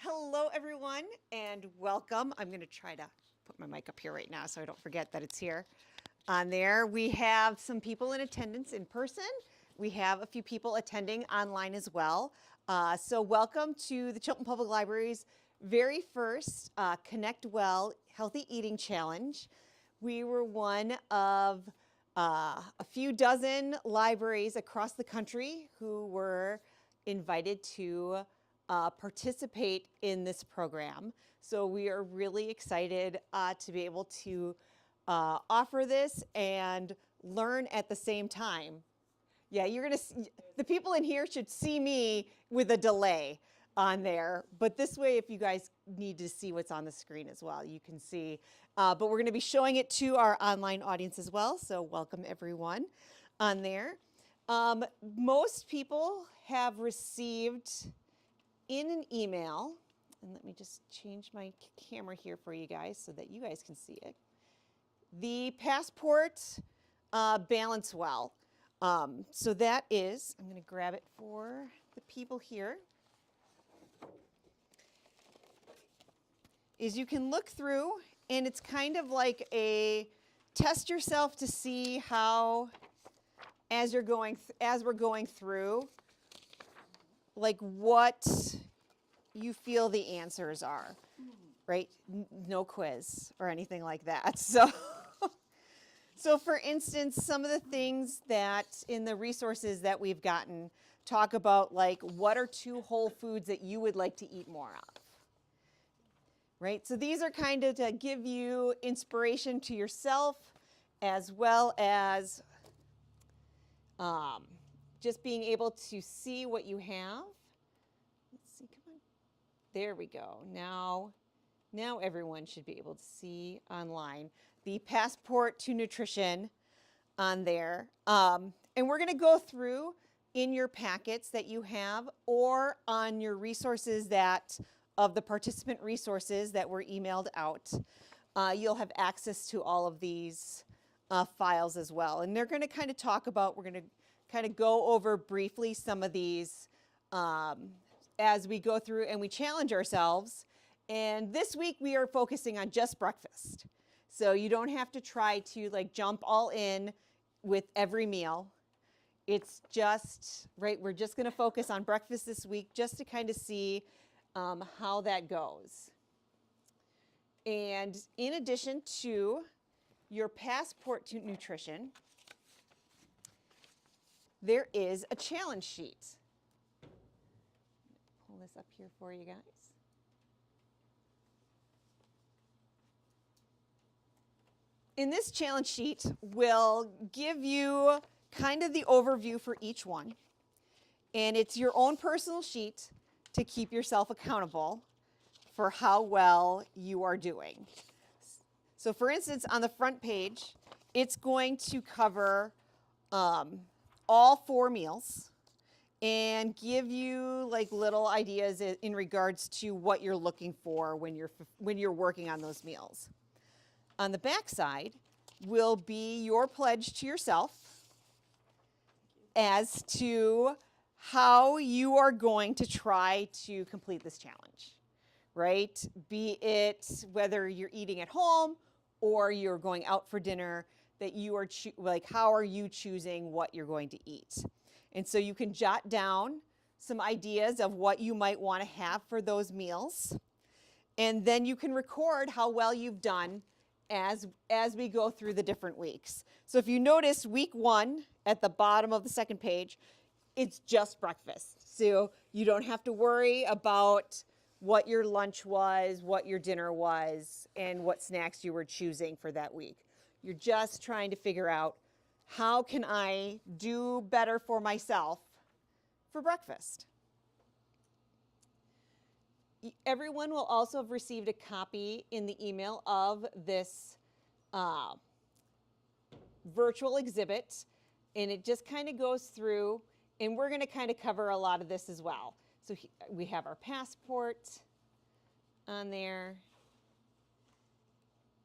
Hello, everyone, and welcome. I'm going to try to put my mic up here right now so I don't forget that it's here. On there, we have some people in attendance in person. We have a few people attending online as well. So welcome to the Chilton Public Library's very first Connect Well Healthy Eating Challenge. We were one of a few dozen libraries across the country who were invited to participate in this program. So we are really excited to be able to offer this and learn at the same time. Yeah, the people in here should see me with a delay on there, but this way, if you guys need to see what's on the screen as well, you can see. But we're going to be showing it to our online audience as well, so welcome everyone on there. Most people have received in an email, and let me just change my camera here for you guys so that you guys can see it, the Passport Balance Well. So that is, I'm going to grab it for the people here, is you can look through, and it's kind of like a test yourself to see how, as we're going through, like what you feel the answers are, right? No quiz or anything like that. So for instance, some of the things that in the resources that we've gotten talk about, like, what are 2 whole foods that you would like to eat more of, right? So these are kind of to give you inspiration to yourself, as well as just being able to see what you have. Let's see, come on. There we go. Now everyone should be able to see online the Passport to Nutrition on there. And we're going to go through in your packets that you have or on your resources of the participant resources that were emailed out. You'll have access to all of these files as well. And they're going to kind of talk about, we're going to kind of go over briefly some of these as we go through and we challenge ourselves. And this week we are focusing on just breakfast. So you don't have to try to like jump all in with every meal. It's just, right, we're just going to focus on breakfast this week just to kind of see how that goes. And in addition to your Passport to Nutrition, there is a challenge sheet. Pull this up here for you guys. In this challenge sheet, we'll give you kind of the overview for each one. And it's your own personal sheet to keep yourself accountable for how well you are doing. So for instance, on the front page, it's going to cover all 4 meals and give you like little ideas in regards to what you're looking for when you're working on those meals. On the back side will be your pledge to yourself as to how you are going to try to complete this challenge, right? Be it whether you're eating at home or you're going out for dinner, that you are how are you choosing what you're going to eat? And so you can jot down some ideas of what you might want to have for those meals. And then you can record how well you've done as we go through the different weeks. So if you notice week 1 at the bottom of the second page, it's just breakfast. So you don't have to worry about what your lunch was, what your dinner was, and what snacks you were choosing for that week. You're just trying to figure out, how can I do better for myself for breakfast? Everyone will also have received a copy in the email of this virtual exhibit, and it just kind of goes through, and we're going to kind of cover a lot of this as well. So we have our passport on there,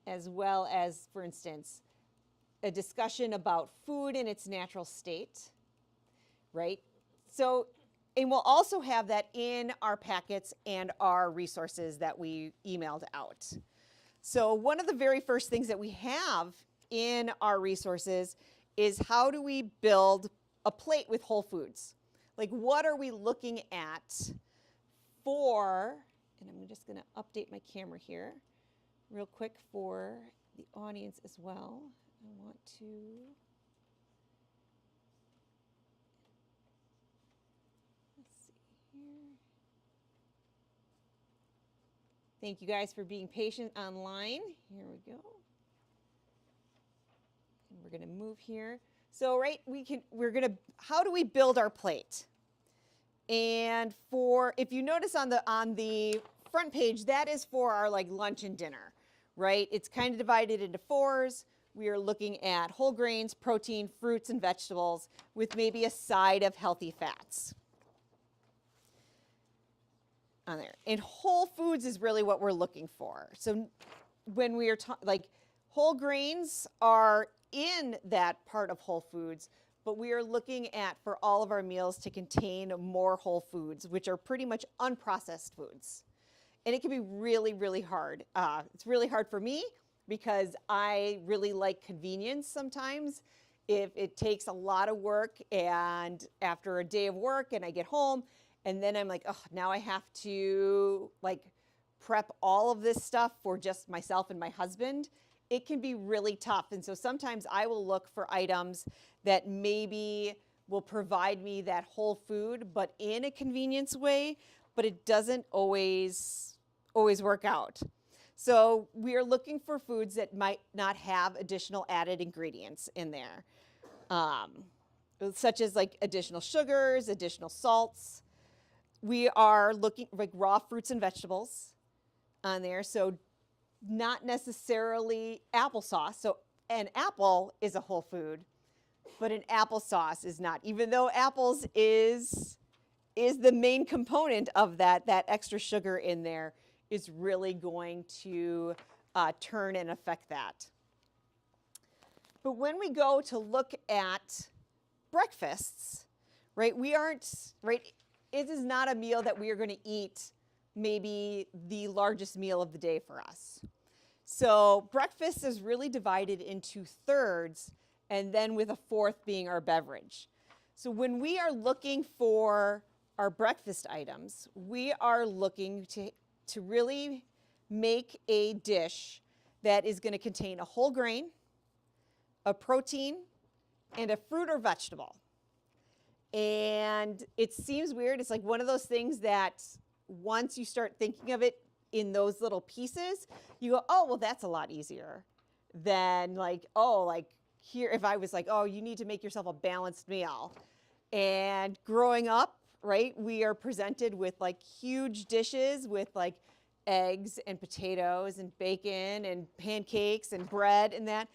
as well as, for instance, a discussion about food in its natural state, right? So And we'll also have that in our packets and our resources that we emailed out. So one of the very first things that we have in our resources is how do we build a plate with whole foods? Like what are we looking at for, and I'm just gonna update my camera here real quick for the audience as well. I want to, let's see here. Thank you guys for being patient online. Here we go. And we're gonna move here. So we're gonna, how do we build our plate? And if you notice on the front page, that is for our like lunch and dinner, right? It's kind of divided into fours. We are looking at whole grains, protein, fruits, and vegetables with maybe a side of healthy fats on there. And whole foods is really what we're looking for. So when we are like whole grains are in that part of whole foods, but we are looking at for all of our meals to contain more whole foods, which are pretty much unprocessed foods. And it can be really, really hard. It's really hard for me because I really like convenience sometimes. If it takes a lot of work and after a day of work and I get home and then I'm like, oh, now I have to like prep all of this stuff for just myself and my husband, it can be really tough. And so sometimes I will look for items that maybe will provide me that whole food, but in a convenience way, but it doesn't always work out. So we are looking for foods that might not have additional added ingredients in there, such as like additional sugars, additional salts. We are looking like raw fruits and vegetables on there. So not necessarily applesauce. So an apple is a whole food, but an applesauce is not. Even though apples is the main component of that extra sugar in there is really going to turn and affect that. But when we go to look at breakfasts, right, it is not a meal that we are going to eat maybe the largest meal of the day for us. So breakfast is really divided into thirds, and then with a fourth being our beverage. So when we are looking for our breakfast items, we are looking to really make a dish that is going to contain a whole grain, a protein, and a fruit or vegetable. And it seems weird. It's like one of those things that once you start thinking of it in those little pieces, you go, oh, well, that's a lot easier than like, oh, like here, if I was like, oh, you need to make yourself a balanced meal. And growing up, right, we are presented with like huge dishes with like eggs and potatoes and bacon and pancakes and bread and that.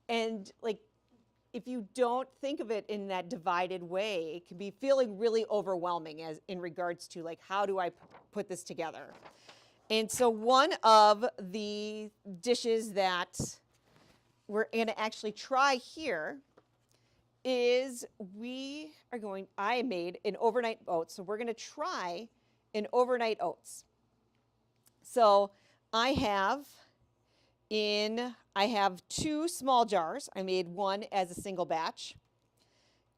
And like, if you don't think of it in that divided way, it can be feeling really overwhelming as in regards to like, how do I put this together? And so one of the dishes that we're going to actually try here is I made an overnight oats. So we're going to try an overnight oats. So I have 2 small jars. I made one as a single batch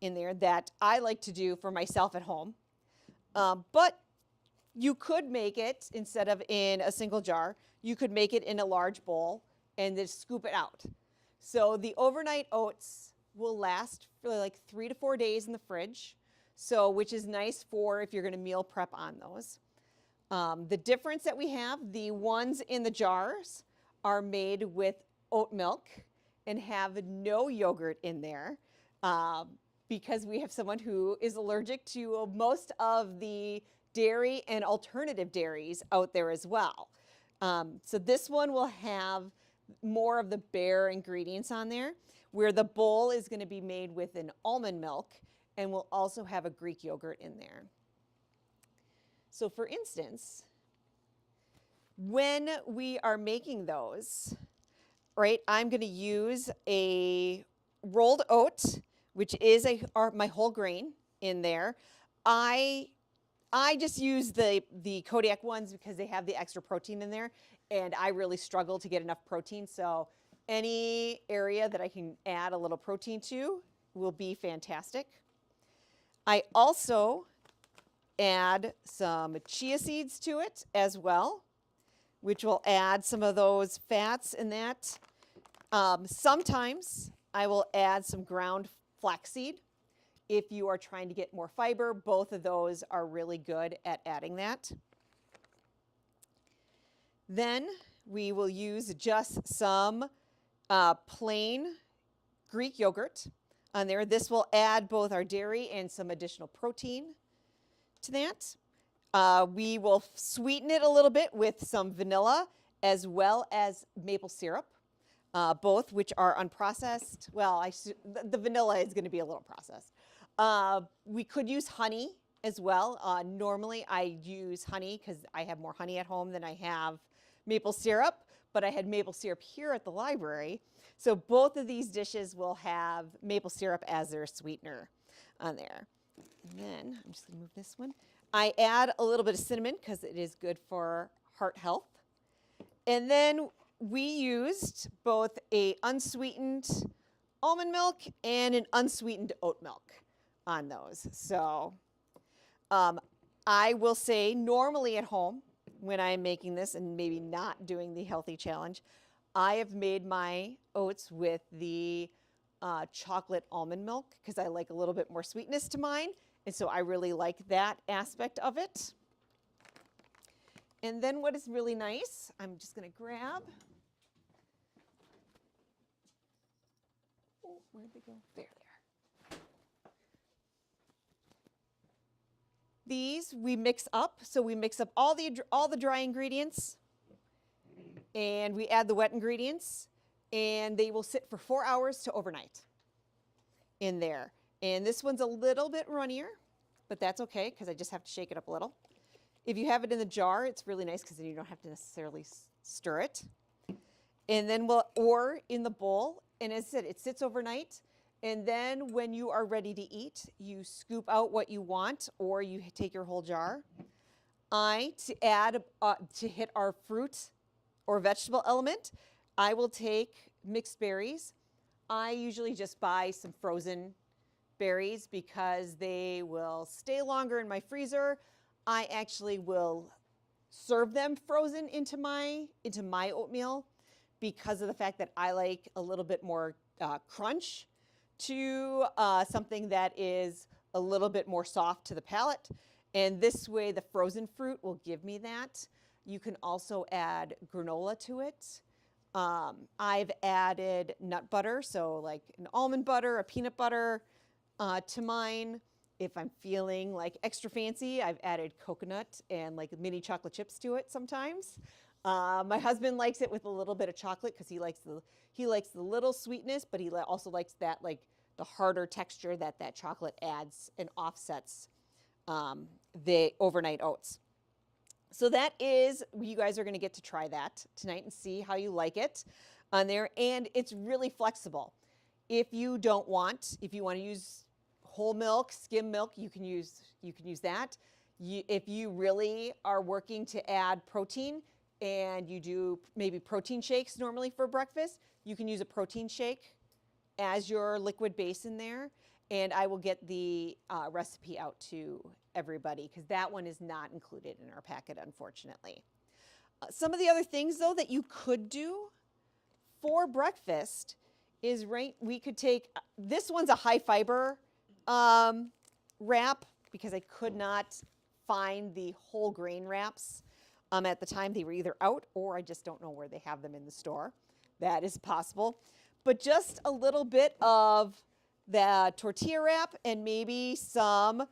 in there that I like to do for myself at home. But you could make it, instead of in a single jar, you could make it in a large bowl and then scoop it out. So the overnight oats will last for like 3 to 4 days in the fridge, so which is nice for if you're going to meal prep on those. The difference that we have, the ones in the jars are made with oat milk and have no yogurt in there because we have someone who is allergic to most of the dairy and alternative dairies out there as well. So this one will have more of the bare ingredients on there, where the bowl is going to be made with an almond milk and will also have a Greek yogurt in there. So for instance, when we are making those, right, I'm going to use a rolled oat, which is my whole grain in there. I I just use the Kodiak ones because they have the extra protein in there, and I really struggle to get enough protein. So any area that I can add a little protein to will be fantastic. I also add some chia seeds to it as well, which will add some of those fats in that. Sometimes I will add some ground flaxseed. If you are trying to get more fiber, both of those are really good at adding that. Then we will use just some plain Greek yogurt on there. This will add both our dairy and some additional protein to that. We will sweeten it a little bit with some vanilla as well as maple syrup, both which are unprocessed. Well, the vanilla is going to be a little processed. We could use honey as well. Normally I use honey because I have more honey at home than I have maple syrup, but I had maple syrup here at the library. So both of these dishes will have maple syrup as their sweetener on there. And then I'm just going to move this one. I add a little bit of cinnamon because it is good for heart health. And then we used both a unsweetened almond milk and an unsweetened oat milk on those. So I will say normally at home when I'm making this and maybe not doing the healthy challenge, I have made my oats with the chocolate almond milk because I like a little bit more sweetness to mine. And so I really like that aspect of it. And then what is really nice, I'm just going to grab. Oh, where'd they go? There they are. These we mix up. So we mix up all the dry ingredients and we add the wet ingredients and they will sit for 4 hours to overnight in there. And this one's a little bit runnier, but that's okay because I just have to shake it up a little. If you have it in the jar, it's really nice because then you don't have to necessarily stir it. And then or in the bowl, and as I said, it sits overnight. And then when you are ready to eat, you scoop out what you want or you take your whole jar. To hit our fruit or vegetable element, I will take mixed berries. I usually just buy some frozen berries because they will stay longer in my freezer. I actually will serve them frozen into my oatmeal because of the fact that I like a little bit more crunch to something that is a little bit more soft to the palate. And this way the frozen fruit will give me that. You can also add granola to it. I've added nut butter, so like an almond butter, a peanut butter to mine. If I'm feeling like extra fancy, I've added coconut and like mini chocolate chips to it sometimes. My husband likes it with a little bit of chocolate because he likes the little sweetness, but he also likes that like the harder texture that chocolate adds and offsets the overnight oats. So that is, you guys are going to get to try that tonight and see how you like it on there. And it's really flexible. If you want to use whole milk, skim milk, you can use that. If you really are working to add protein and you do maybe protein shakes normally for breakfast, you can use a protein shake as your liquid base in there. And I will get the recipe out to everybody because that one is not included in our packet, unfortunately. Some of the other things though that you could do for breakfast is we could take, this one's a high fiber wrap because I could not find the whole grain wraps at the time. They were either out or I just don't know where they have them in the store. That is possible. But just a little bit of the tortilla wrap and maybe some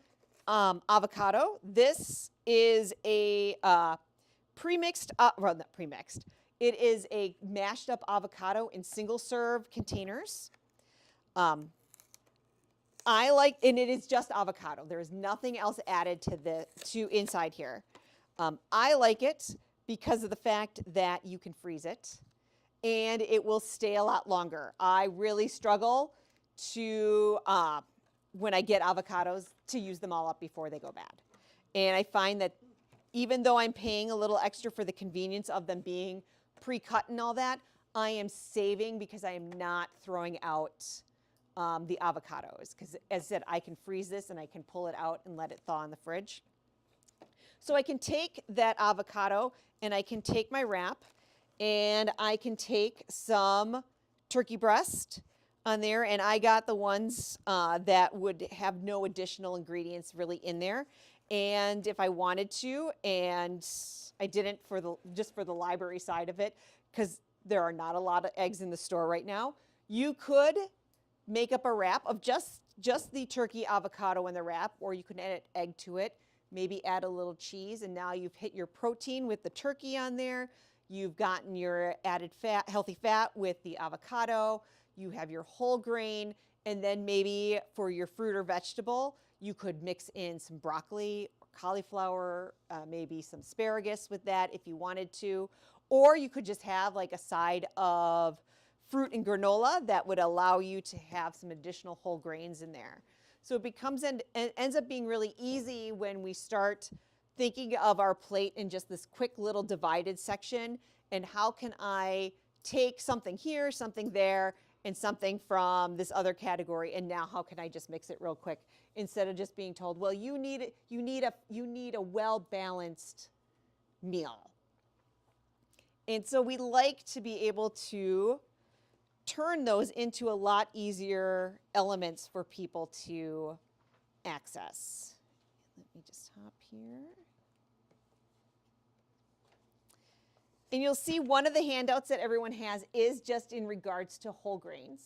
avocado. This is a pre-mixed, well, not pre-mixed. It is a mashed up avocado in single serve containers. And it is just avocado. There is nothing else added to inside here. I like it because of the fact that you can freeze it and it will stay a lot longer. I really struggle to, when I get avocados, to use them all up before they go bad. And I find that even though I'm paying a little extra for the convenience of them being pre-cut and all that, I am saving because I am not throwing out the avocados. Because as I said, I can freeze this and I can pull it out and let it thaw in the fridge. So I can take that avocado and I can take my wrap and I can take some turkey breast on there, and I got the ones that would have no additional ingredients really in there. And if I wanted to, and I didn't just for the library side of it, because there are not a lot of eggs in the store right now, you could make up a wrap of just the turkey avocado in the wrap, or you could add an egg to it, maybe add a little cheese, and now you've hit your protein with the turkey on there. You've gotten your added fat, healthy fat with the avocado. You have your whole grain, and then maybe for your fruit or vegetable, you could mix in some broccoli or cauliflower, maybe some asparagus with that if you wanted to. Or you could just have like a side of fruit and granola that would allow you to have some additional whole grains in there. So it becomes and ends up being really easy when we start thinking of our plate in just this quick little divided section, and how can I take something here, something there, and something from this other category, and now how can I just mix it real quick instead of just being told, well, you need a well-balanced meal. And so we like to be able to turn those into a lot easier elements for people to access. Let me just hop here. And you'll see one of the handouts that everyone has is just in regards to whole grains.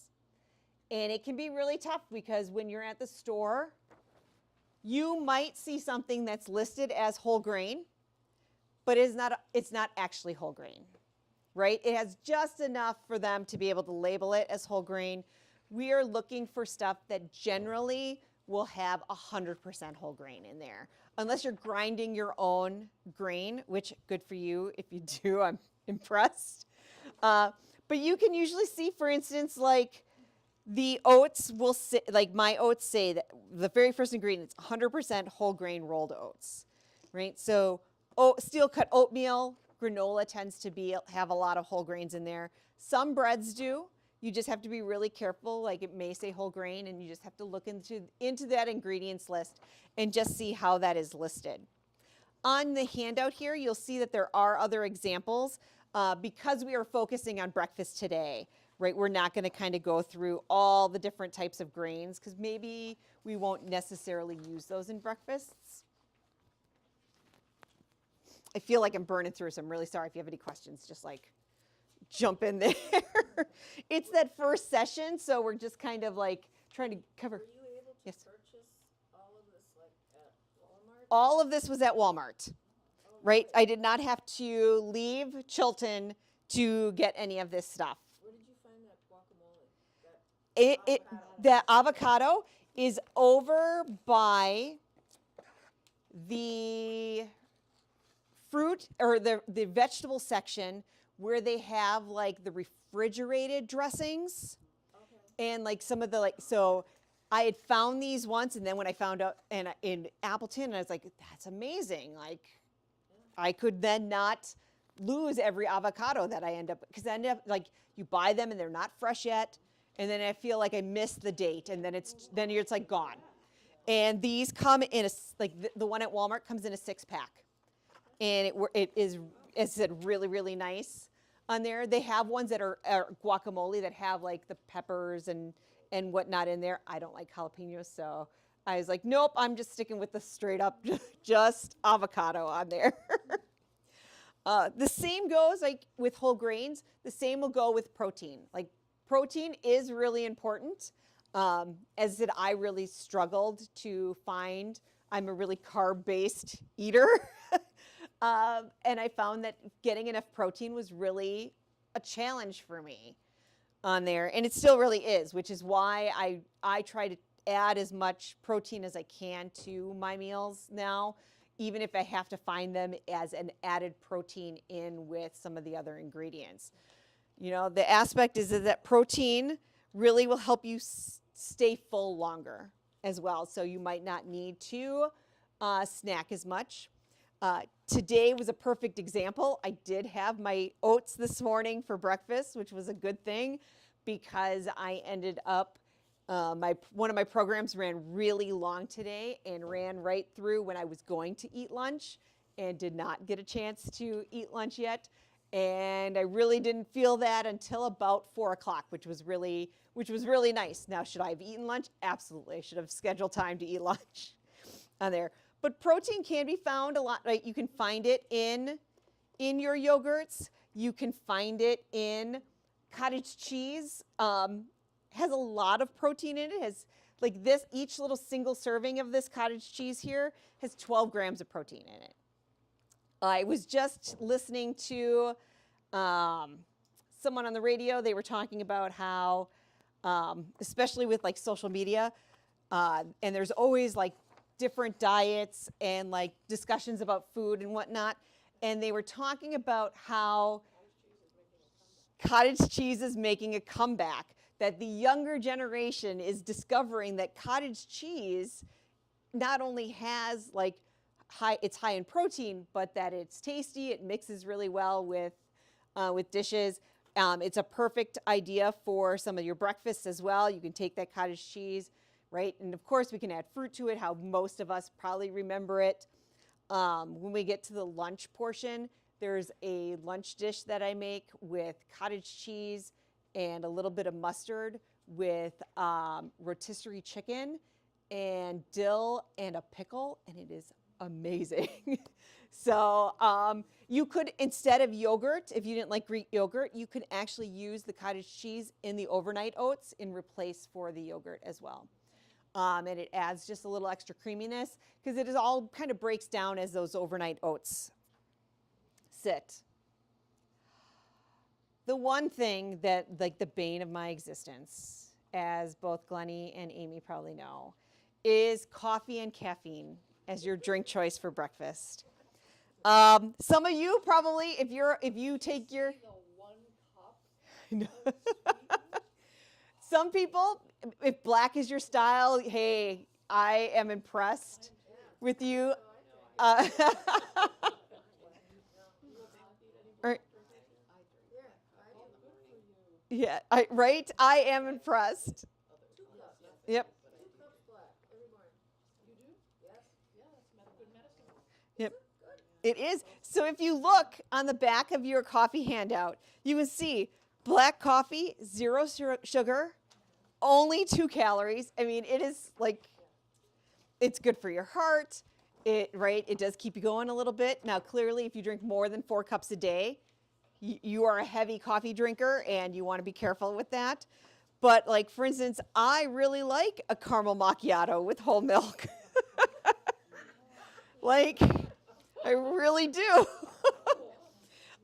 And it can be really tough because when you're at the store, you might see something that's listed as whole grain, but it's not actually whole grain, right? It has just enough for them to be able to label it as whole grain. We are looking for stuff that generally will have 100% whole grain in there. Unless you're grinding your own grain, which good for you if you do, I'm impressed. But you can usually see, for instance, like the oats will say, like my oats say that the very first ingredient is 100% whole grain rolled oats, right? So steel cut oatmeal, granola tends to have a lot of whole grains in there. Some breads do. You just have to be really careful, like it may say whole grain, and you just have to look into that ingredients list and just see how that is listed. On the handout here, you'll see that there are other examples. Because we are focusing on breakfast today, right? We're not going to kind of go through all the different types of grains because maybe we won't necessarily use those in breakfasts. I feel like I'm burning through, so I'm really sorry. If you have any questions, just like jump in there. It's that first session, so we're just kind of like trying to cover. Were you able to Yes. purchase all of this like at Walmart? All of this was at Walmart, right? I did not have to leave Chilton to get any of this stuff. Where did you find that guacamole? That avocado is over by the fruit or the vegetable section where they have like the refrigerated dressings. Okay. And like some of the so I had found these once, and then when I found out in Appleton, I was like, that's amazing. Like I could then not lose every avocado that I end up, because I end up like you buy them and they're not fresh yet, and then I feel like I missed the date, and then it's like gone. And these come in the one at Walmart comes in a 6-pack, and it is, as I said, really really nice on there. They have ones that are guacamole that have like the peppers and whatnot in there. I don't like jalapenos, so I was like, nope, I'm just sticking with the straight up just avocado on there. The same goes like with whole grains. The same will go with protein. Like protein is really important. As I said, I really struggled to find. I'm a really carb-based eater. And I found that getting enough protein was really a challenge for me on there. And it still really is, which is why I try to add as much protein as I can to my meals now, even if I have to find them as an added protein in with some of the other ingredients. You know, the aspect is that protein really will help you stay full longer as well. So you might not need to snack as much. Today was a perfect example. I did have my oats this morning for breakfast, which was a good thing because I ended up, one of my programs ran really long today and ran right through when I was going to eat lunch and did not get a chance to eat lunch yet. And I really didn't feel that until about 4 o'clock, which was really nice. Now, should I have eaten lunch? Absolutely. I should have scheduled time to eat lunch on there. But protein can be found a lot, right? You can find it in your yogurts. You can find it in cottage cheese. Has a lot of protein in it. Has like this, each little single serving of this cottage cheese here has 12 grams of protein in it. I was just listening to someone on the radio. They were talking about how, especially with like social media, and there's always like different diets and like discussions about food and whatnot. And they were talking about how cottage cheese is making a comeback, that the younger generation is discovering that cottage cheese not only has like it's high in protein, but that it's tasty. It mixes really well with dishes. It's a perfect idea for some of your breakfasts as well. You can take that cottage cheese, right? And of course, we can add fruit to it, how most of us probably remember it. When we get to the lunch portion, there's a lunch dish that I make with cottage cheese and a little bit of mustard with rotisserie chicken and dill and a pickle, and it is amazing. So you could, instead of yogurt, if you didn't like Greek yogurt, you could actually use the cottage cheese in the overnight oats in replace for the yogurt as well. And it adds just a little extra creaminess because it is all kind of breaks down as those overnight oats sit. The one thing that, like the bane of my existence, as both Glennie and Amy probably know, is coffee and caffeine as your drink choice for breakfast. Some of you probably, if you take your, some people, if black is your style, hey, I am impressed with you. Yeah, right? I am impressed. Yep. Yep. It is. So if you look on the back of your coffee handout, you can see black coffee, 0 sugar, only 2 calories. I mean, it is like, it's good for your heart. It does keep you going a little bit. Now, clearly, if you drink more than 4 cups a day, you are a heavy coffee drinker and you want to be careful with that. But like, for instance, I really like a caramel macchiato with whole milk. Like, I really do.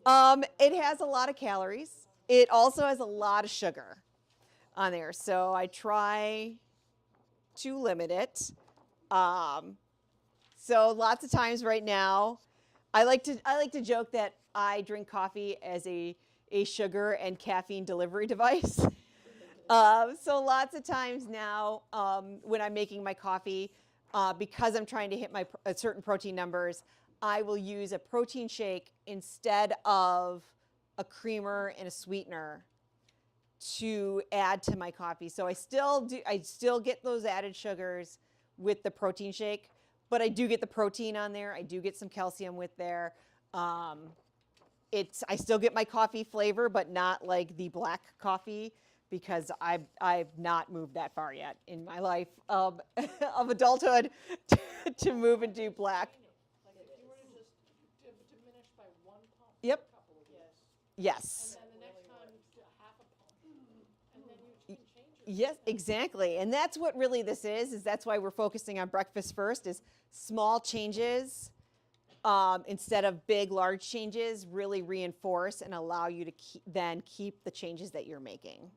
It has a lot of calories. It also has a lot of sugar on there. So I try to limit it. So lots of times right now, I like to joke that I drink coffee as a sugar and caffeine delivery device. So lots of times now when I'm making my coffee, because I'm trying to hit my certain protein numbers, I will use a protein shake instead of a creamer and a sweetener to add to my coffee. So I still get those added sugars with the protein shake, but I do get the protein on there. I do get some calcium with there. I still get my coffee flavor, but not like the black coffee, because I've not moved that far yet in my life of adulthood to move and do black. Like if you were to just diminish by 1 pump. Yep. A couple of years. Yes. And then the next time half a pump. And then you can change it. Yes, exactly. And that's what really this is that's why we're focusing on breakfast first, is small changes instead of big, large changes really reinforce and allow you to keep the changes that you're making.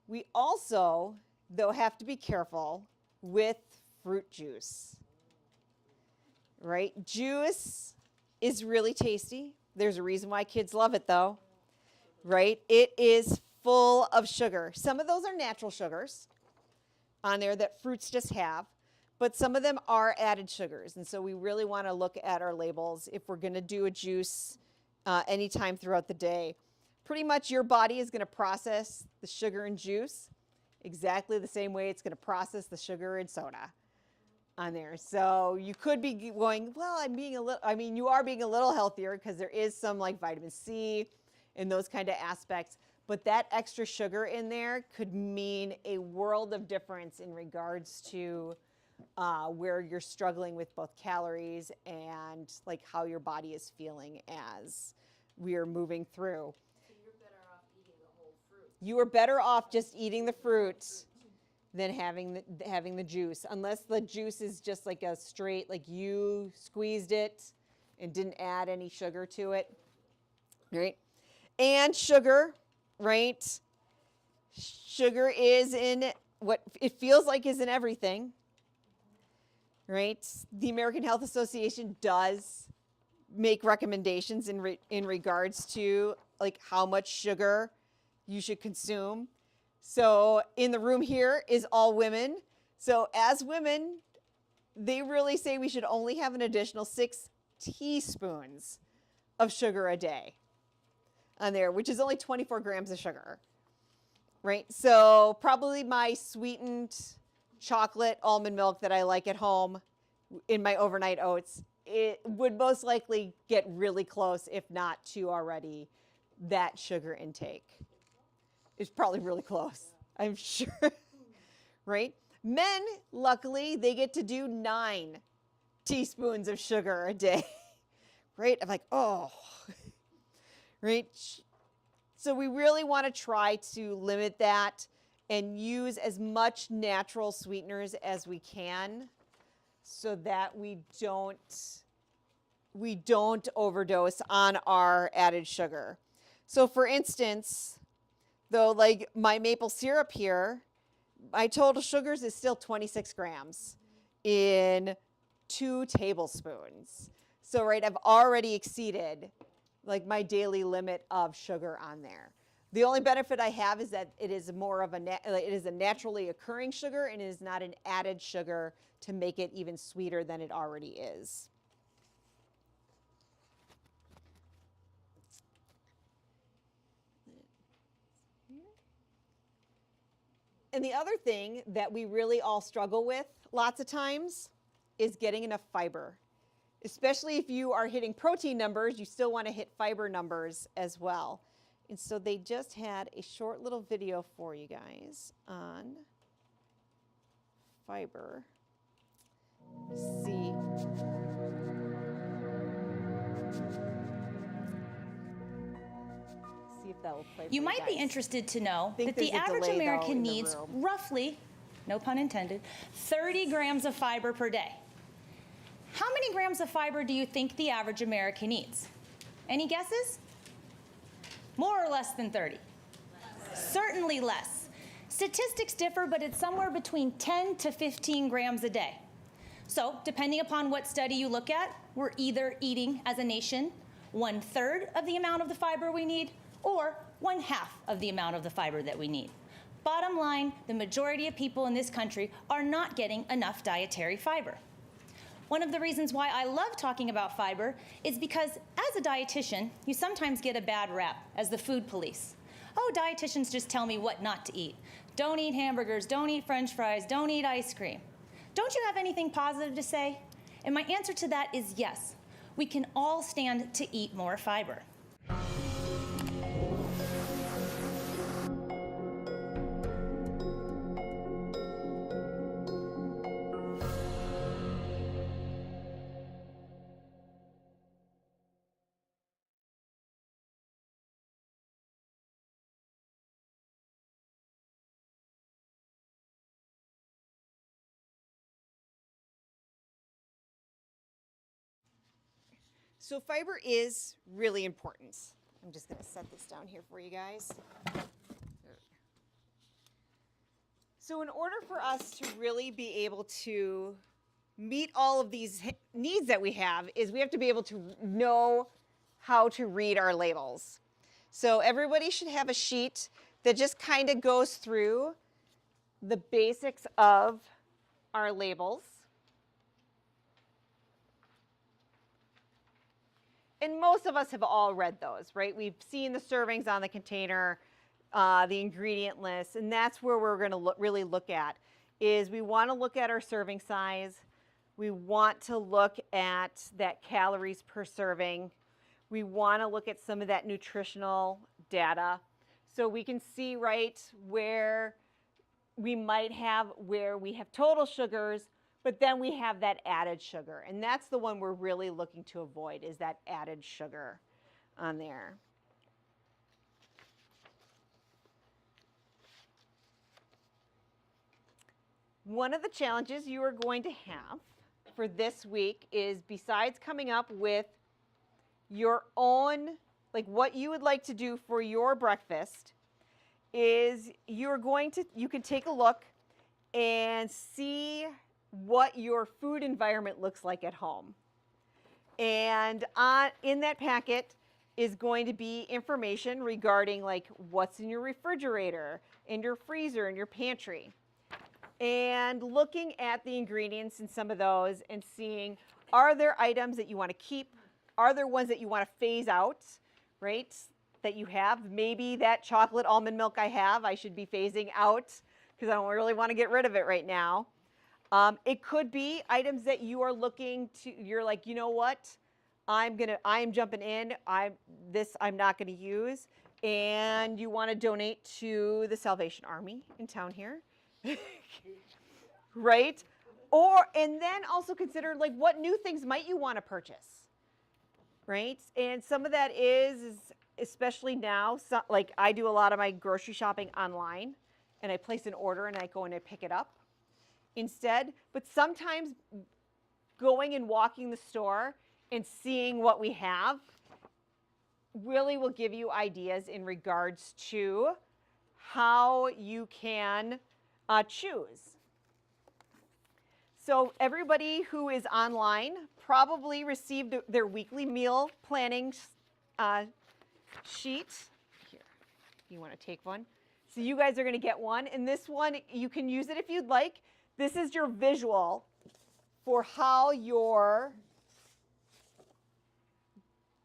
We also, though, have to be careful with fruit juice, right? Juice is really tasty. There's a reason why kids love it, though, right? It is full of sugar. Some of those are natural sugars on there that fruits just have, but some of them are added sugars. And so we really want to look at our labels if we're going to do a juice anytime throughout the day. Pretty much your body is going to process the sugar in juice exactly the same way it's going to process the sugar in soda on there. So you could be going, well, you are being a little healthier because there is some like vitamin C and those kind of aspects. But that extra sugar in there could mean a world of difference in regards to where you're struggling with both calories and like how your body is feeling as we are moving through. So you're better off eating the whole fruit. You are better off just eating the fruit than having the juice, unless the juice is just like a straight, like you squeezed it and didn't add any sugar to it, right? And sugar, right? Sugar is in what it feels like is in everything, right? The American Health Association does make recommendations in regards to like how much sugar you should consume. So in the room here is all women. So as women, they really say we should only have an additional 6 teaspoons of sugar a day on there, which is only 24 grams of sugar, right? So probably my sweetened chocolate almond milk that I like at home in my overnight oats, it would most likely get really close, if not to already that sugar intake. It's probably really close, I'm sure, right? Men, luckily, they get to do 9 teaspoons of sugar a day, right? I'm like, oh, right? So we really want to try to limit that and use as much natural sweeteners as we can so that we don't overdose on our added sugar. So for instance, though, like my maple syrup here, my total sugars is still 26 grams in 2 tablespoons. So, right, I've already exceeded like my daily limit of sugar on there. The only benefit I have is that it is more of it is a naturally occurring sugar and it is not an added sugar to make it even sweeter than it already is. And the other thing that we really all struggle with lots of times is getting enough fiber. Especially if you are hitting protein numbers, you still want to hit fiber numbers as well. And so they just had a short little video for you guys on fiber. See. See if that will play. You might be interested to know that the average American needs roughly, no pun intended, 30 grams of fiber per day. How many grams of fiber do you think the average American eats? Any guesses? More or less than 30? Certainly less. Statistics differ, but it's somewhere between 10 to 15 grams a day. So, depending upon what study you look at, we're either eating as a nation 1/3 of the amount of the fiber we need, or 1/2 of the amount of the fiber that we need. Bottom line, the majority of people in this country are not getting enough dietary fiber. One of the reasons why I love talking about fiber is because as a dietitian, you sometimes get a bad rap as the food police. Oh, dietitians just tell me what not to eat. Don't eat hamburgers, don't eat French fries, don't eat ice cream. Don't you have anything positive to say? And my answer to that is yes. We can all stand to eat more fiber. So fiber is really important. I'm just going to set this down here for you guys. So in order for us to really be able to meet all of these needs that we have is we have to be able to know how to read our labels. So everybody should have a sheet that just kind of goes through the basics of our labels. and most of us have all read those, right? We've seen the servings on the container, the ingredient list, and that's where we're going to really look at, is we want to look at our serving size. We want to look at that calories per serving. We want to look at some of that nutritional data so we can see, right, where we might have, where we have total sugars, but then we have that added sugar. And that's the one we're really looking to avoid, is that added sugar on there. One of the challenges you are going to have for this week is, besides coming up with your own, like what you would like to do for your breakfast, is you can take a look and see what your food environment looks like at home. And in that packet is going to be information regarding like what's in your refrigerator, in your freezer, in your pantry. And looking at the ingredients in some of those and seeing, are there items that you want to keep? Are there ones that you want to phase out, right, that you have? Maybe that chocolate almond milk I should be phasing out because I don't really want to get rid of it right now. It could be items that you are looking to, you're like, you know what, I'm jumping in, I'm not going to use, and you want to donate to the Salvation Army in town here. Right? And then also consider, like, what new things might you want to purchase, right? And some of that is especially now, like I do a lot of my grocery shopping online, and I place an order and I go and I pick it up instead. But sometimes going and walking the store and seeing what we have really will give you ideas in regards to how you can choose. So everybody who is online probably received their weekly meal planning sheet. Here, you want to take one? So you guys are going to get one. And this one, you can use it if you'd like. This is your visual for how your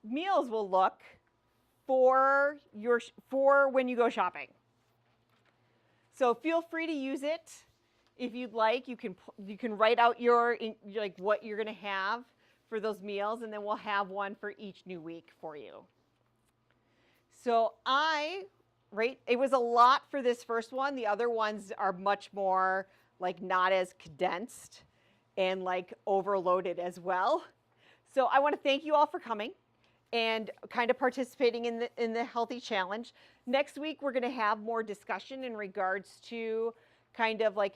meals will look for when you go shopping. So feel free to use it if you'd like. You can write out like what you're going to have for those meals, and then we'll have one for each new week for you. So it was a lot for this first one. The other ones are much more like not as condensed and like overloaded as well. So I want to thank you all for coming and kind of participating in the healthy challenge. Next week, we're going to have more discussion in regards to kind of like,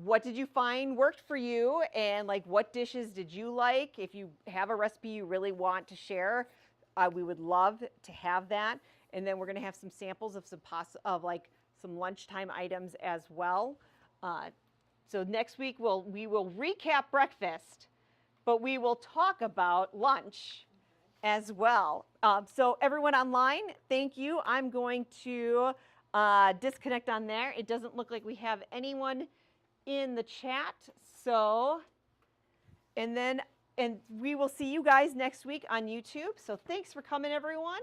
what did you find worked for you, and like what dishes did you like? If you have a recipe you really want to share, we would love to have that. And then we're going to have some samples of some lunchtime items as well. So next week we will recap breakfast, but we will talk about lunch as well. So everyone online, thank you. I'm going to disconnect on there. It doesn't look like we have anyone in the chat. So, and we will see you guys next week on YouTube. So thanks for coming, everyone.